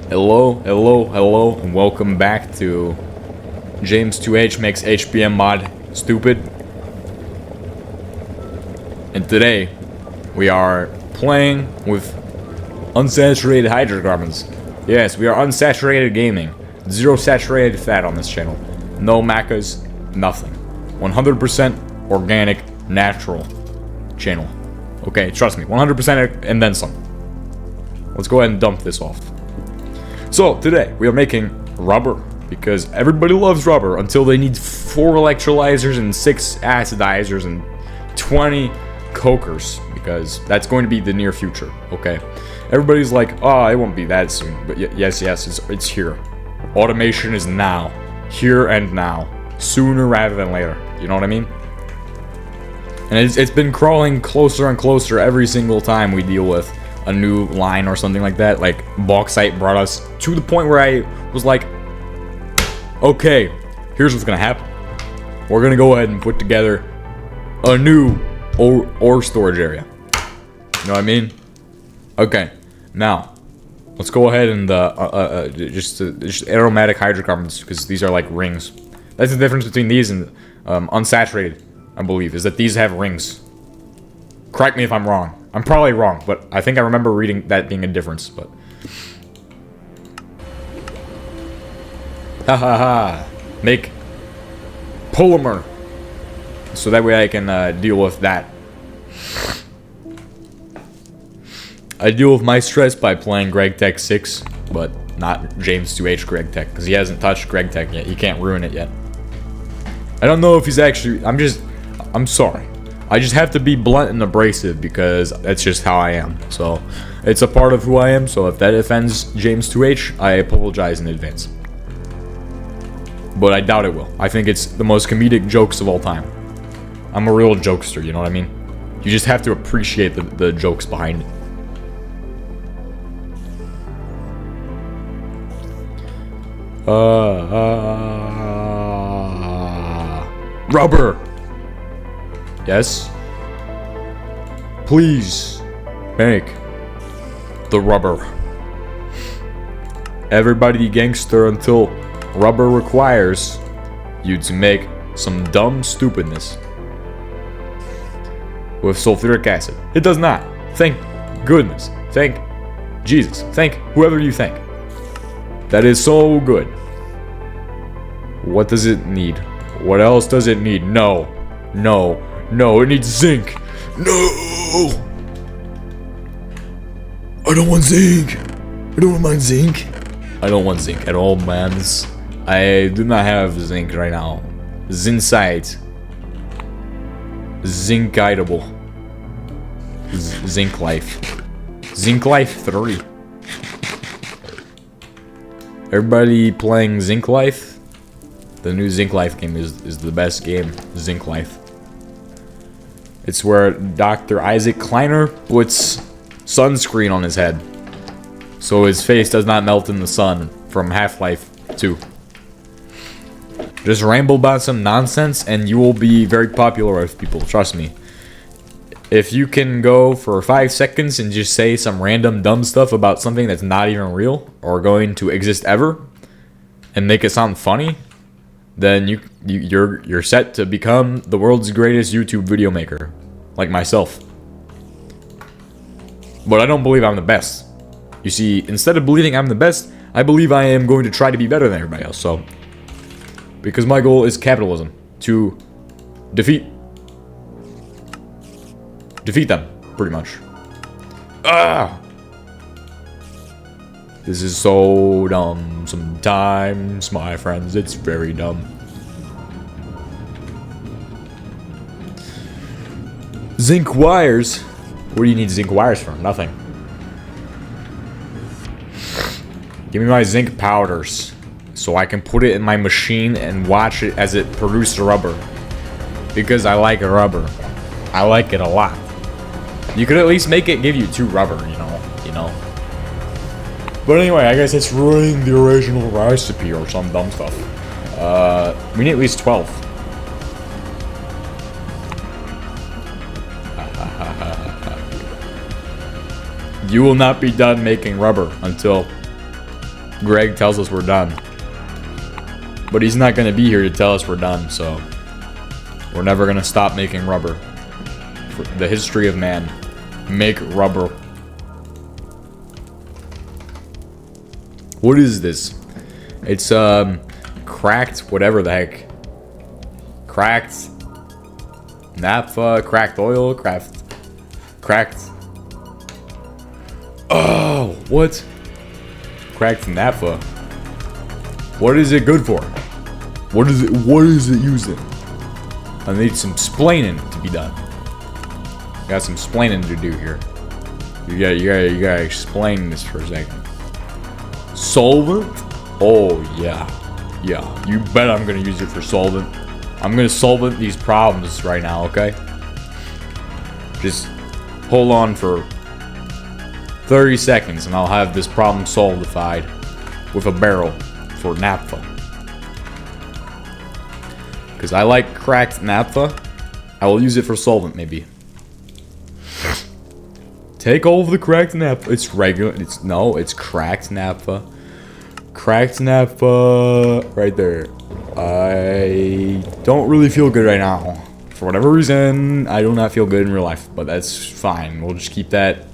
Hello, and welcome back to James2H makes HBM mod stupid. And today, we are playing with unsaturated hydrocarbons. Yes, we are unsaturated gaming. Zero saturated fat on this channel. No macas, nothing. 100% organic, natural channel. Okay, trust me, 100% and then some. Let's go ahead and dump this off. So, today, we are making rubber, because everybody loves rubber until they need 4 electrolyzers and 6 acidizers and 20 cokers, because that's going to be the near future, okay? Everybody's like, oh, it won't be that soon, but yes, it's here. Automation is now. Here and now. Sooner rather than later, you know what I mean? And it's been crawling closer and closer every single time we deal with a new line or something like that. Like, bauxite brought us to the point where I was like, okay, here's what's gonna happen. We're gonna go ahead and put together a new ore storage area. You know what I mean? Okay, now let's go ahead and just aromatic hydrocarbons, because these are like rings. That's the difference between these and unsaturated, I believe, is that these have rings. Correct me if I'm wrong. I'm probably wrong, but I think I remember reading that being a difference, but... Make polymer, so that way I can deal with that. I deal with my stress by playing Greg Tech 6, but not James2H Greg Tech, because he hasn't touched Greg Tech yet. He can't ruin it yet. I don't know if he's actually... I'm sorry. I just have to be blunt and abrasive, because that's just how I am. So, it's a part of who I am, so if that offends James2H, I apologize in advance. But I doubt it will. I think it's the most comedic jokes of all time. I'm a real jokester, you know what I mean? You just have to appreciate the jokes behind it. Rubber! Yes? Please make the rubber. Everybody gangster until rubber requires you to make some dumb stupidness with sulfuric acid. It does not. Thank goodness. Thank Jesus. Thank whoever you thank. That is so good. What does it need? What else does it need? No. No. No, it needs zinc. No! I don't want zinc. I don't want zinc. I don't want zinc at all, mans. I do not have zinc right now. Zincite. Zincitable. Zinc life. Zinc life 3. Everybody playing Zinc Life? The new Zinc Life game is the best game. Zinc Life. It's where Dr. Isaac Kleiner puts sunscreen on his head, so his face does not melt in the sun from Half-Life 2. Just ramble about some nonsense and you will be very popular with people, trust me. If you can go for 5 seconds and just say some random dumb stuff about something that's not even real or going to exist ever and make it sound funny, then you're set to become the world's greatest YouTube video maker, like myself. But I don't believe I'm the best. You see, instead of believing I'm the best, I believe I am going to try to be better than everybody else, so... Because my goal is capitalism, to defeat them, pretty much. Ah! This is so dumb sometimes, my friends. It's very dumb. Zinc wires? What do you need zinc wires for? Nothing. Give me my zinc powders, so I can put it in my machine and watch it as it produces rubber. Because I like rubber. I like it a lot. You could at least make it give you 2 rubber, you know. But anyway, I guess it's ruining the original recipe or some dumb stuff. We need at least 12. You will not be done making rubber until Greg tells us we're done. But he's not gonna be here to tell us we're done, so we're never gonna stop making rubber. For the history of man. Make rubber. What is this? It's cracked whatever the heck. Cracked naphtha, cracked oil, cracked. Oh, what? Cracked naphtha. What is it good for? What is it used in? I need some splaining to be done. Got some splaining to do here. You gotta explain this for a second. Solvent? Oh yeah. Yeah, you bet I'm gonna use it for solvent. I'm gonna solvent these problems right now, okay? Just hold on for 30 seconds and I'll have this problem solvified with a barrel for naphtha. Because I like cracked naphtha. I will use it for solvent maybe. Take all of the cracked naphtha. It's regular. It's cracked naphtha. Cracked naphtha right there. I don't really feel good right now. For whatever reason, I do not feel good in real life. But that's fine. We'll just keep that.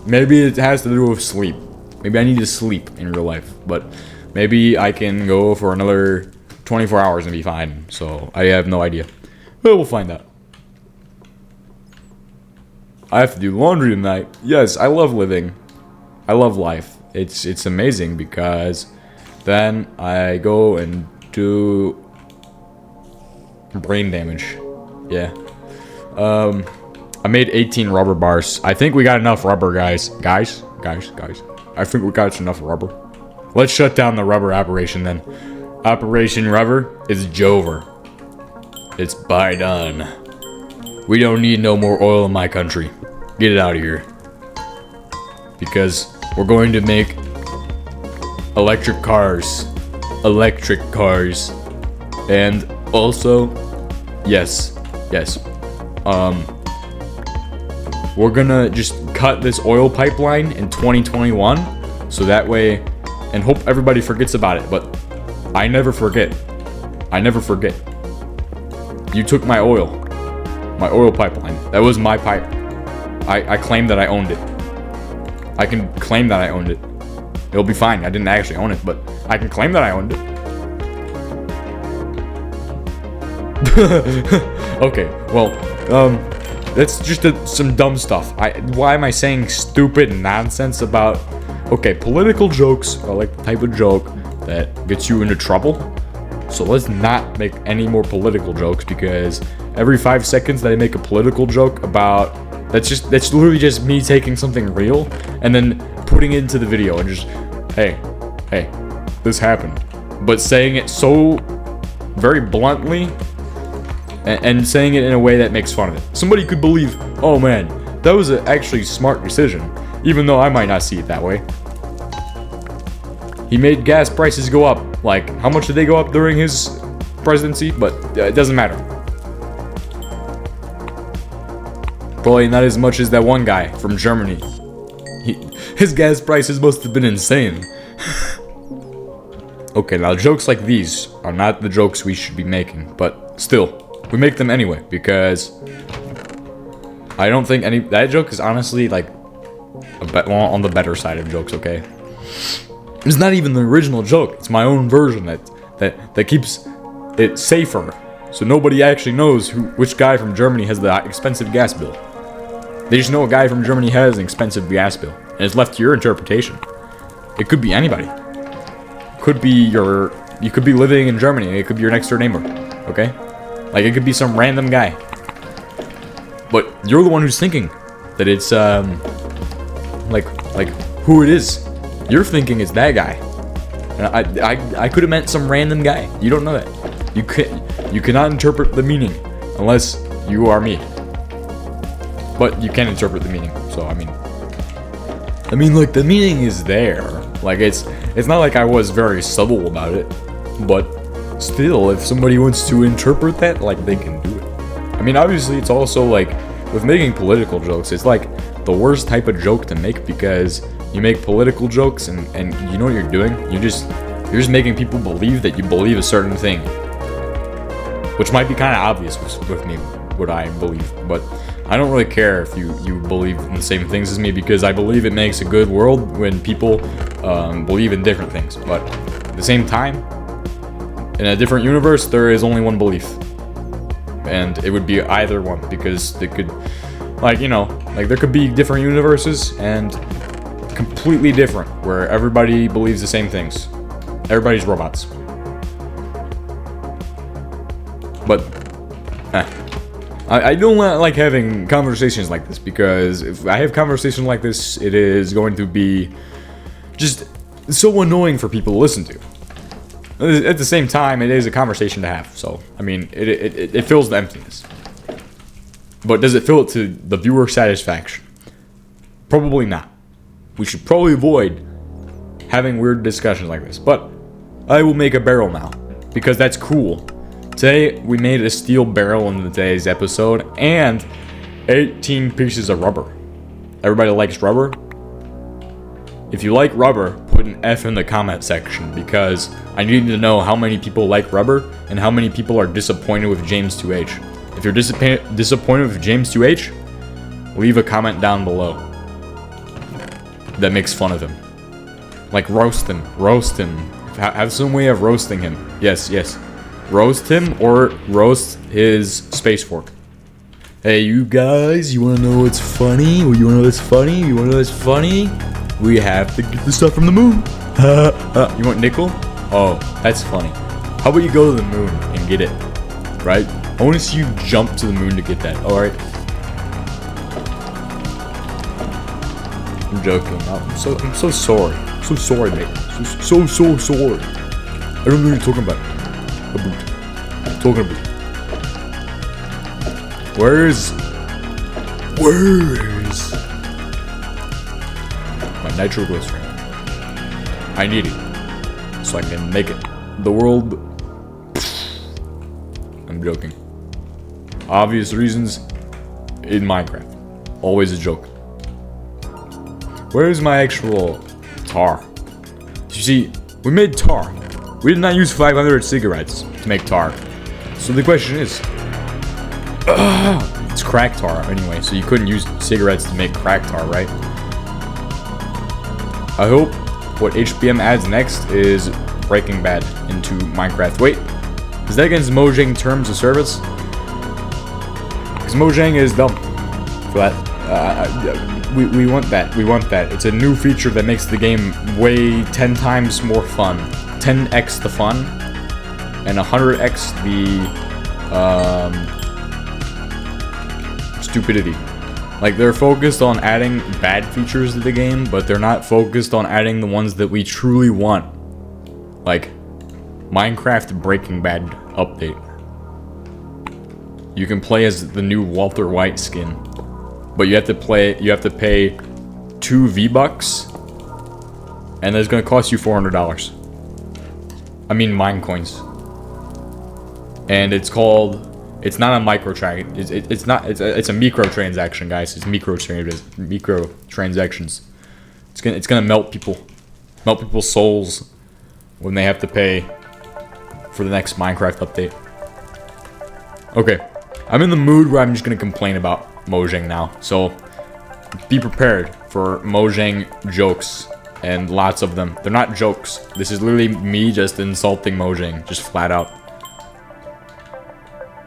Maybe it has to do with sleep. Maybe I need to sleep in real life. But maybe I can go for another 24 hours and be fine. So I have no idea. But we'll find out. I have to do laundry tonight. Yes, I love living. I love life. It's amazing because then I go and do brain damage. Yeah. I made 18 rubber bars. I think we got enough rubber, guys. Guys. I think we got enough rubber. Let's shut down the rubber operation then. Operation Rubber is Jover. It's by done. We don't need no more oil in my country. Get it out of here. Because we're going to make electric cars. And also, yes. We're gonna just cut this oil pipeline in 2021. So that way, and hope everybody forgets about it. But I never forget. You took my oil pipeline. That was my pipe. I claim that I owned it. I can claim that I owned it. It'll be fine. I didn't actually own it, but I can claim that I owned it. Okay, well, that's just some dumb stuff. Why am I saying stupid nonsense about... Okay, political jokes are like the type of joke that gets you into trouble. So let's not make any more political jokes, because every 5 seconds that I make a political joke about... That's literally just me taking something real and then putting it into the video and just, hey, this happened. But saying it so very bluntly and saying it in a way that makes fun of it. Somebody could believe, oh man, that was an actually smart decision, even though I might not see it that way. He made gas prices go up. Like, how much did they go up during his presidency? But it doesn't matter. Probably not as much as that one guy from Germany. His gas prices must have been insane. Okay, now jokes like these are not the jokes we should be making, but still, we make them anyway, because I don't think that joke is honestly like on the better side of jokes, okay? It's not even the original joke, it's my own version that keeps it safer, so nobody actually knows which guy from Germany has the expensive gas bill. They just know a guy from Germany has an expensive gas bill, and it's left to your interpretation. It could be anybody. You could be living in Germany, and it could be your next door neighbor, okay? Like, it could be some random guy. But you're the one who's thinking that it's, like who it is. You're thinking it's that guy. And I could have meant some random guy. You don't know that. You cannot interpret the meaning unless you are me. But you can interpret the meaning, so I mean, like, the meaning is there. Like, it's not like I was very subtle about it, but still, if somebody wants to interpret that, like, they can do it. I mean, obviously, it's also, like, with making political jokes, it's, like, the worst type of joke to make, because You make political jokes, and you know what you're doing? You're just making people believe that you believe a certain thing. Which might be kind of obvious with me, what I believe, but I don't really care if you believe in the same things as me, because I believe it makes a good world when people believe in different things. But at the same time, in a different universe, there is only one belief. And it would be either one, because they could, like, you know, like there could be different universes and completely different, where everybody believes the same things. Everybody's robots. But I don't like having conversations like this, because if I have conversations like this, it is going to be just so annoying for people to listen to. At the same time, it is a conversation to have, so I mean, it fills the emptiness. But does it fill it to the viewer satisfaction? Probably not. We should probably avoid having weird discussions like this. But I will make a barrel now, because that's cool. Today, we made a steel barrel in today's episode, and 18 pieces of rubber. Everybody likes rubber? If you like rubber, put an F in the comment section, because I need to know how many people like rubber, and how many people are disappointed with James2H. If you're disappointed with James2H, leave a comment down below that makes fun of him. Like, roast him. Have some way of roasting him. Yes. Roast him, or roast his Space Fork. Hey, you guys, you wanna know what's funny? You wanna know what's funny? We have to get the stuff from the moon. You want nickel? Oh, that's funny. How about you go to the moon and get it, right? I wanna see you jump to the moon to get that, alright? I'm joking. I'm so sorry. So sorry, mate. So sorry. I don't know what you're talking about. Where's my nitroglycerin? I need it so I can make it. The world. I'm joking. Obvious reasons in Minecraft. Always a joke. Where's my actual tar? You see, we made tar. We did not use 500 cigarettes to make tar. So the question is, it's crack tar anyway, so you couldn't use cigarettes to make crack tar, right? I hope what HBM adds next is Breaking Bad into Minecraft. Wait, is that against Mojang terms of service? Because Mojang is dumb for that. We want that. It's a new feature that makes the game way 10 times more fun. 10x the fun, and 100x the stupidity. Like, they're focused on adding bad features to the game, but they're not focused on adding the ones that we truly want. Like, Minecraft Breaking Bad update. You can play as the new Walter White skin, but you have to pay 2 V-Bucks, and it's gonna cost you $400. I mean, mine coins. And it's not a it's a microtransaction, guys. It's microtransactions. It's gonna melt people's souls when they have to pay for the next Minecraft update. Okay, I'm in the mood where I'm just gonna complain about Mojang now. So be prepared for Mojang jokes. And lots of them. They're not jokes. This is literally me just insulting Mojang, just flat out.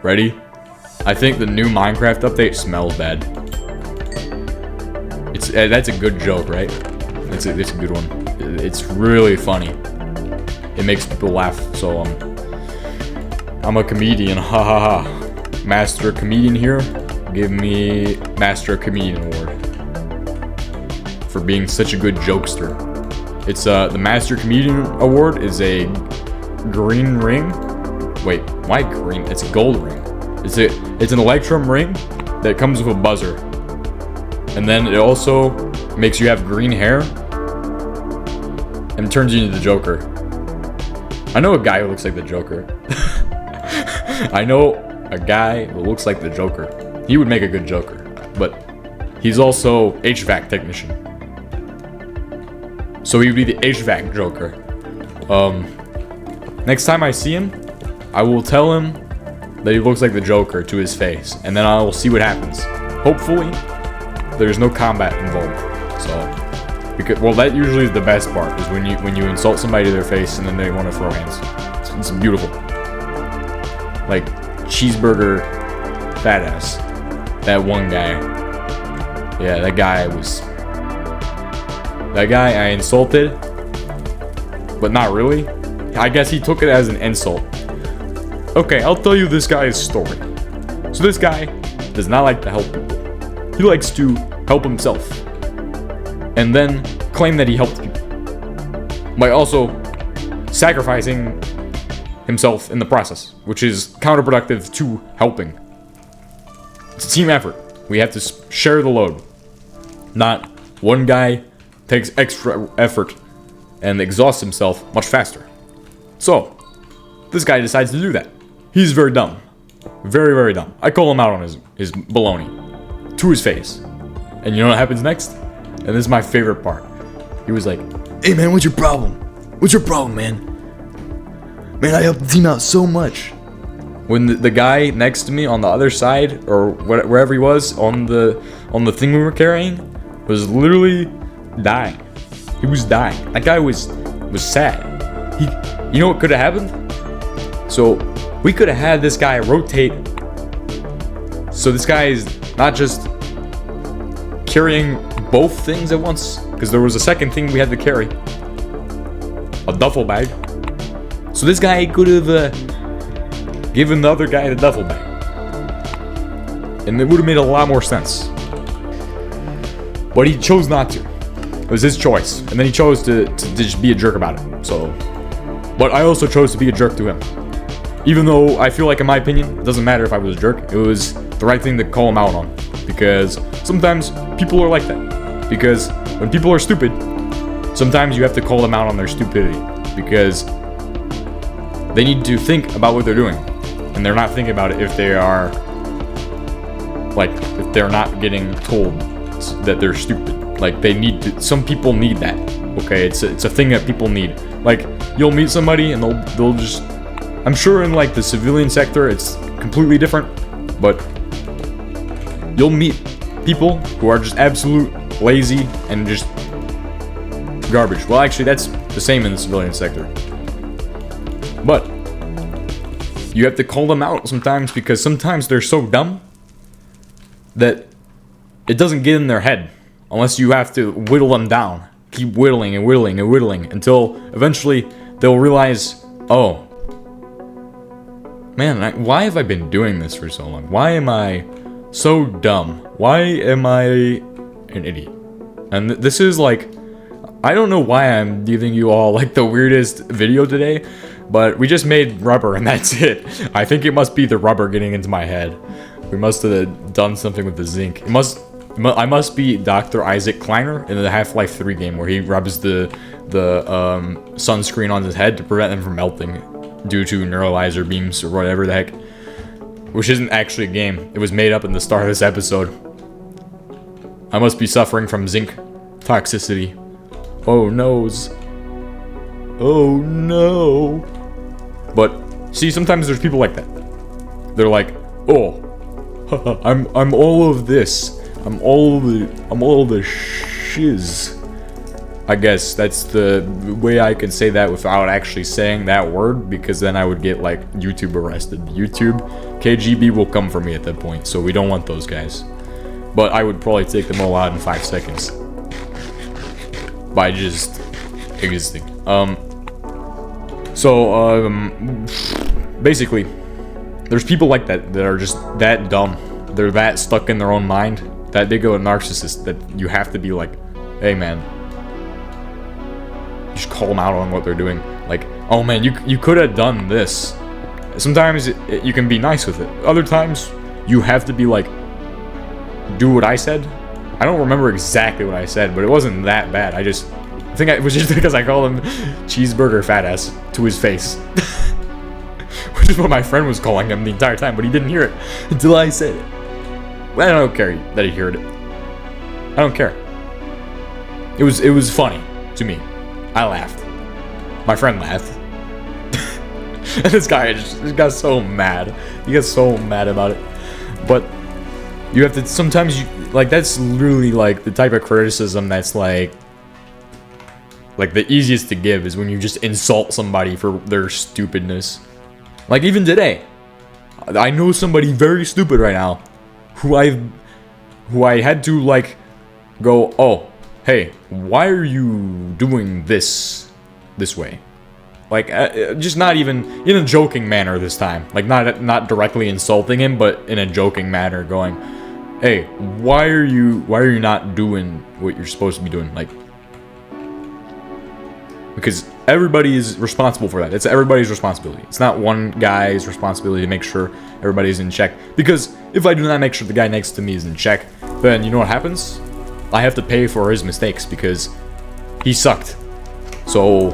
Ready? I think the new Minecraft update smells bad. That's a good joke, right? It's a good one. It's really funny. It makes people laugh. So I'm a comedian. Ha ha ha. Master comedian here. Give me Master Comedian Award for being such a good jokester. It's the Master Comedian Award is a green ring. Wait, why green? It's a gold ring. It's an electrum ring that comes with a buzzer, and then it also makes you have green hair and turns you into the Joker. I know a guy who looks like the Joker. I know a guy who looks like the Joker. He would make a good Joker, but he's also HVAC technician. So he would be the HVAC Joker. Next time I see him, I will tell him that he looks like the Joker to his face, and then I will see what happens. Hopefully, there's no combat involved. So, because, well, that usually is the best part, is when you insult somebody to their face and then they want to throw hands. It's beautiful. Like cheeseburger fat ass. That one guy. Yeah, that guy I insulted, but not really. I guess he took it as an insult. Okay, I'll tell you this guy's story. So this guy does not like to help people. He likes to help himself. And then claim that he helped people. By also sacrificing himself in the process, which is counterproductive to helping. It's a team effort. We have to share the load. Not one guy takes extra effort and exhausts himself much faster. So, this guy decides to do that. He's very dumb. Very, very dumb. I call him out on his baloney. To his face. And you know what happens next? And this is my favorite part. He was like, "Hey man, what's your problem? What's your problem, man? Man, I helped the team out so much." When the guy next to me on the other side, or wherever he was, on the thing we were carrying, was literally dying. He was dying. That guy was sad. You know what could have happened? So we could have had this guy rotate. So this guy is not just carrying both things at once, because there was a second thing we had to carry. A duffel bag. So this guy could have given the other guy the duffel bag. And it would have made a lot more sense. But he chose not to. It was his choice. And then he chose to just be a jerk about it. So, but I also chose to be a jerk to him. Even though I feel like, in my opinion, it doesn't matter if I was a jerk. It was the right thing to call him out on. Because sometimes people are like that. Because when people are stupid, sometimes you have to call them out on their stupidity. Because they need to think about what they're doing. And they're not thinking about it if they are, like, if they're not getting told that they're stupid. Like, they need to, some people need that. Okay, it's a thing that people need. Like, you'll meet somebody and they'll just, I'm sure in like the civilian sector it's completely different, but you'll meet people who are just absolute lazy and just garbage. Well, actually that's the same in the civilian sector. But you have to call them out sometimes, because sometimes they're so dumb that it doesn't get in their head unless you have to whittle them down. Keep whittling and whittling and whittling until eventually they'll realize, oh, man, why have I been doing this for so long? Why am I so dumb? Why am I an idiot? And this is like, I don't know why I'm giving you all like the weirdest video today, but we just made rubber and that's it. I think it must be the rubber getting into my head. We must have done something with the zinc. I must be Dr. Isaac Kleiner in the Half-Life 3 game, where he rubs the sunscreen on his head to prevent them from melting due to neuralizer beams or whatever the heck. Which isn't actually a game. It was made up in the start of this episode. I must be suffering from zinc toxicity. Oh noes. Oh no. But see, sometimes there's people like that. They're like, oh, I'm all of this. I'm all the shiz. I guess that's the way I could say that without actually saying that word, because then I would get like YouTube arrested. YouTube, KGB will come for me at that point, so we don't want those guys. But I would probably take them all out in 5 seconds. By just existing. Basically, there's people like that are just that dumb. They're that stuck in their own mind, that big of a narcissist, that you have to be like, hey man, you should call them out on what they're doing. Like, oh man, you could have done this. Sometimes you can be nice with it. Other times, you have to be like, do what I said. I don't remember exactly what I said, but it wasn't that bad. I think it was just because I called him cheeseburger fat ass to his face. Which is what my friend was calling him the entire time, but he didn't hear it until I said it. Well, I don't care that he heard it. I don't care. It was funny to me. I laughed. My friend laughed. And this guy just got so mad. He got so mad about it. But you have to, sometimes you, like, that's literally like the type of criticism that's like the easiest to give is when you just insult somebody for their stupidness. Like even today, I know somebody very stupid right now who I had to like go, oh, hey, why are you doing this way? Like, just not even in a joking manner this time. Like, not directly insulting him, but in a joking manner, going, "Hey, why are you not doing what you're supposed to be doing?" Like, because everybody is responsible for that. It's everybody's responsibility. It's not one guy's responsibility to make sure everybody's in check. Because if I do not make sure the guy next to me is in check, then you know what happens? I have to pay for his mistakes because he sucked. So,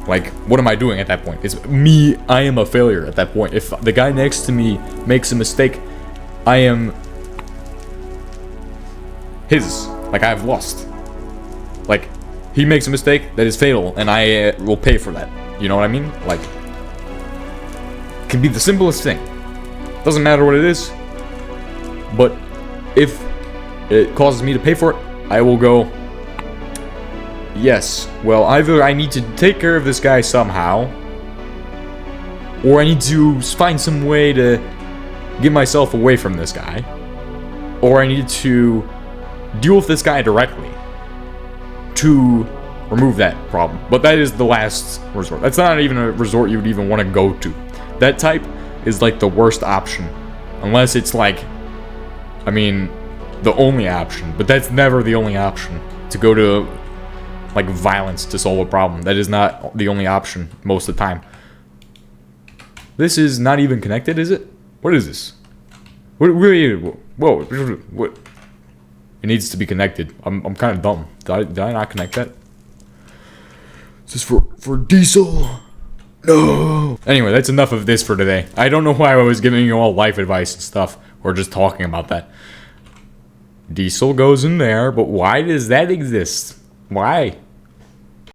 like, what am I doing at that point? It's me. I am a failure at that point. If the guy next to me makes a mistake, I am his. Like, I've lost. Like, he makes a mistake that is fatal, and I will pay for that. You know what I mean? Like, it can be the simplest thing. Doesn't matter what it is. But if it causes me to pay for it, I will go, yes, well, either I need to take care of this guy somehow, or I need to find some way to get myself away from this guy, or I need to deal with this guy directly to remove that problem. But that is the last resort. That's not even a resort you would even want to go to. That type is like the worst option, unless it's like, I mean, the only option, but that's never the only option, to go to like violence to solve a problem. That is not the only option most of the time. This is not even connected, is it? What is this? What really? Whoa! What? It needs to be connected. I'm kind of dumb. Did I not connect that? Is this for diesel? No. Anyway, that's enough of this for today. I don't know why I was giving you all life advice and stuff, or just talking about that. Diesel goes in there, but why does that exist? Why?